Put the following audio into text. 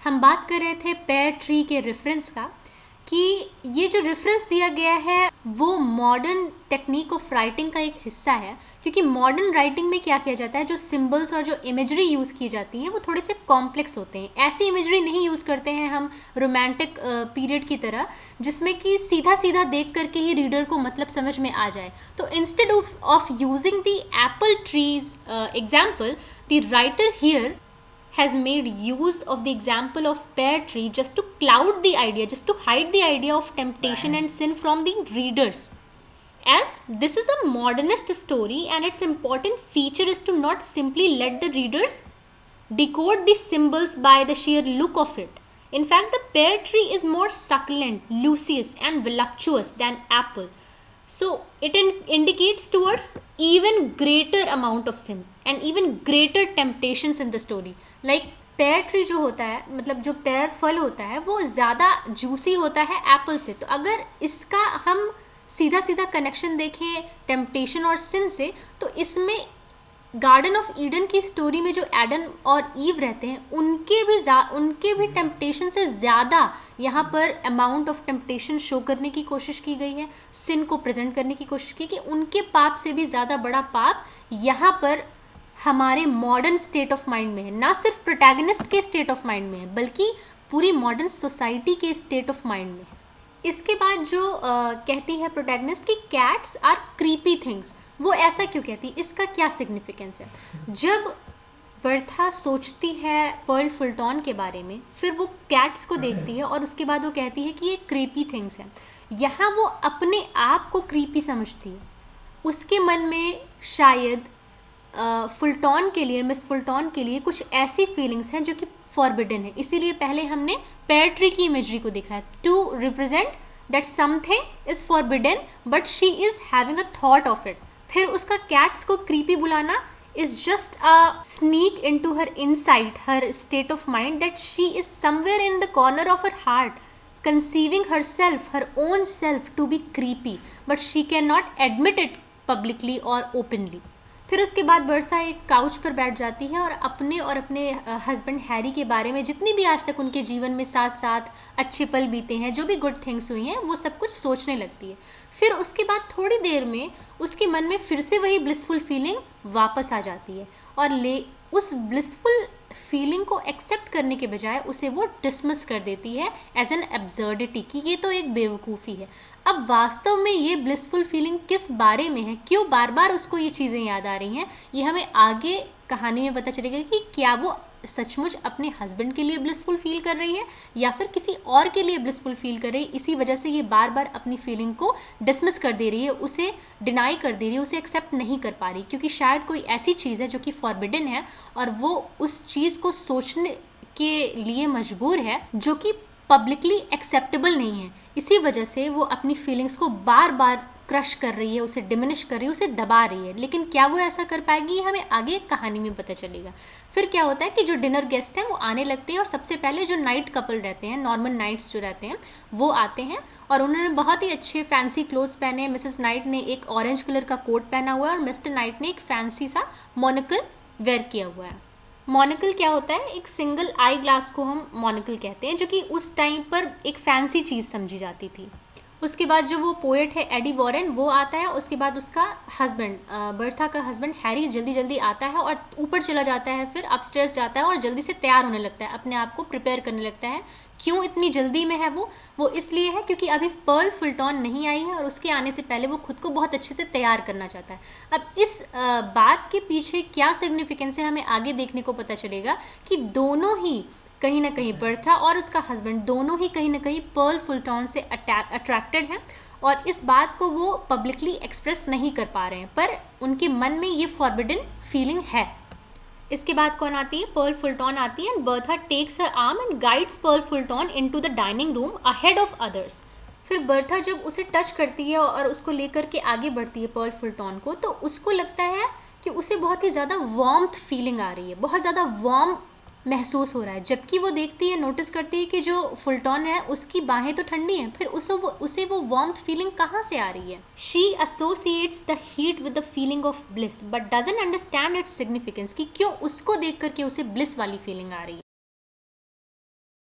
हम बात कर रहे थे पेयर ट्री के रेफरेंस का कि ये जो रेफरेंस दिया गया है वो मॉडर्न टेक्निक ऑफ राइटिंग का एक हिस्सा है, क्योंकि मॉडर्न राइटिंग में क्या किया जाता है, जो सिंबल्स और जो इमेजरी यूज़ की जाती हैं वो थोड़े से कॉम्प्लेक्स होते हैं। ऐसी इमेजरी नहीं यूज़ करते हैं हम रोमांटिक पीरियड की तरह, जिसमें कि सीधा सीधा देख करके ही रीडर को मतलब समझ में आ जाए। तो instead of using the Apple trees example, the writer here has made use of the example of pear tree just to cloud the idea, just to hide the idea of temptation and sin from the readers. As this is a modernist story and its important feature is to not simply let the readers decode the symbols by the sheer look of it. In fact, the pear tree is more succulent, luscious and voluptuous than apple. So it indicates towards even greater amount of sin and even greater temptations in the story. Like pear tree जो होता है, मतलब जो pear फल होता है वो ज़्यादा जूसी होता है एप्पल से। तो अगर इसका हम सीधा सीधा कनेक्शन देखें टेम्पटेशन और सिन से, तो इसमें गार्डन ऑफ ईडन की स्टोरी में जो एडम और ईव रहते हैं उनके भी टेम्पटेशन से ज़्यादा यहाँ पर अमाउंट ऑफ टेम्पटेशन शो करने की कोशिश की गई है, सिन को प्रेजेंट करने की कोशिश की कि उनके पाप से भी ज़्यादा बड़ा पाप यहाँ पर हमारे मॉडर्न स्टेट ऑफ माइंड में है। ना सिर्फ प्रोटैगनिस्ट के स्टेट ऑफ माइंड में है, बल्कि पूरी मॉडर्न सोसाइटी के स्टेट ऑफ माइंड में है। इसके बाद जो कहती है प्रोटैगनिस्ट कि कैट्स आर क्रीपी थिंग्स, वो ऐसा क्यों कहती है, इसका क्या सिग्निफिकेंस है। जब बर्था सोचती है पर्ल फुलटॉन के बारे में, फिर वो कैट्स को देखती है और उसके बाद वो कहती है कि ये क्रीपी थिंग्स हैं। यहाँ वो अपने आप को क्रीपी समझती है। उसके मन में शायद फुलटॉन के लिए, मिस फुलटॉन के लिए कुछ ऐसी फीलिंग्स हैं जो कि फॉरबिडन है। इसीलिए पहले हमने पेयर ट्री की इमेजरी को देखा है, to represent that something is forbidden but she is having a thought of it. फिर उसका कैट्स को क्रीपी बुलाना is just a sneak into her insight, her state of mind, that she is somewhere in the corner of her heart conceiving herself, her own self to be creepy, but she cannot admit it publicly or openly. फिर उसके बाद Bertha एक couch पर बैठ जाती है और अपने हस्बैंड हैरी के बारे में जितनी भी आज तक उनके जीवन में साथ साथ अच्छे पल बीते हैं, जो भी गुड थिंग्स हुई हैं, वो सब कुछ सोचने लगती है। फिर उसके बाद थोड़ी देर में उसके मन में फिर से वही ब्लिसफुल फीलिंग वापस आ जाती है और उस ब्लिसफुल फीलिंग को एक्सेप्ट करने के बजाय उसे वो डिसमिस कर देती है एज एन एब्सर्डिटी, कि ये तो एक बेवकूफ़ी है। अब वास्तव में ये ब्लिसफुल फीलिंग किस बारे में है, क्यों बार बार उसको ये चीज़ें याद आ रही हैं, ये हमें आगे कहानी में पता चलेगा कि क्या वो सचमुच अपने हस्बैंड के लिए ब्लिसफुल फील कर रही है या फिर किसी और के लिए ब्लिसफुल फील कर रही है। इसी वजह से ये बार बार अपनी फीलिंग को डिसमिस कर दे रही है, उसे डिनाई कर दे रही है, उसे एक्सेप्ट नहीं कर पा रही, क्योंकि शायद कोई ऐसी चीज़ है जो कि फॉरबिडन है और वो उस चीज़ को सोचने के लिए मजबूर है जो कि पब्लिकली एक्सेप्टेबल नहीं है। इसी वजह से वो अपनी फीलिंग्स को बार बार क्रश कर रही है, उसे डिमिनिश कर रही है, उसे दबा रही है। लेकिन क्या वो ऐसा कर पाएगी, हमें आगे कहानी में पता चलेगा। फिर क्या होता है कि जो डिनर गेस्ट हैं वो आने लगते हैं और सबसे पहले जो नाइट कपल रहते हैं, नॉर्मन नाइट्स जो रहते हैं, वो आते हैं और उन्होंने बहुत ही अच्छे फैंसी क्लोथ्स पहने हैं। मिसेस नाइट ने एक ऑरेंज कलर का कोट पहना हुआ है और मिस्टर नाइट ने एक फैंसी सा मोनोकल वेयर किया हुआ है। मोनोकल क्या होता है, एक सिंगल आई ग्लास को हम मोनोकल कहते हैं, जो कि उस टाइम पर एक फैंसी चीज़ समझी जाती थी। उसके बाद जो वो पोएट है एडी वॉरेन, वो आता है। उसके बाद उसका हस्बैंड, बर्था का हस्बैंड हैरी, जल्दी जल्दी आता है और ऊपर चला जाता है, फिर अपस्टेयर्स जाता है और जल्दी से तैयार होने लगता है, अपने आप को प्रिपेयर करने लगता है। क्यों इतनी जल्दी में है वो इसलिए है क्योंकि अभी पर्ल फुलटॉन नहीं आई है और उसके आने से पहले वो खुद को बहुत अच्छे से तैयार करना चाहता है। अब इस बात के पीछे क्या सिग्निफिकेंस है, हमें आगे देखने को पता चलेगा कि दोनों ही कहीं ना कहीं, बर्था और उसका हस्बैंड दोनों ही कहीं ना कहीं पर्ल फुलटॉन से अट्रैक्टेड हैं और इस बात को वो पब्लिकली एक्सप्रेस नहीं कर पा रहे हैं, पर उनके मन में ये फॉरबिडन फीलिंग है। इसके बाद कौन आती है, पर्ल फुलटॉन आती है and Bertha takes her arm and guides Pearl Fulton into the dining room ahead of others. फिर बर्था जब उसे टच करती है और उसको लेकर के आगे बढ़ती है पर्ल फुलटॉन को, तो उसको लगता है कि उसे बहुत ही ज़्यादा वार्मथ फीलिंग आ रही है, बहुत ज़्यादा वार्म महसूस हो रहा है। जबकि वो देखती है, नोटिस करती है कि जो फुलटॉन है उसकी बाहें तो ठंडी हैं, फिर उसे वो वार्मथ फीलिंग कहाँ से आ रही है। She associates the heat with the feeling of bliss but doesn't understand its significance, कि क्यों उसको देख करके उसे ब्लिस वाली फीलिंग आ रही है।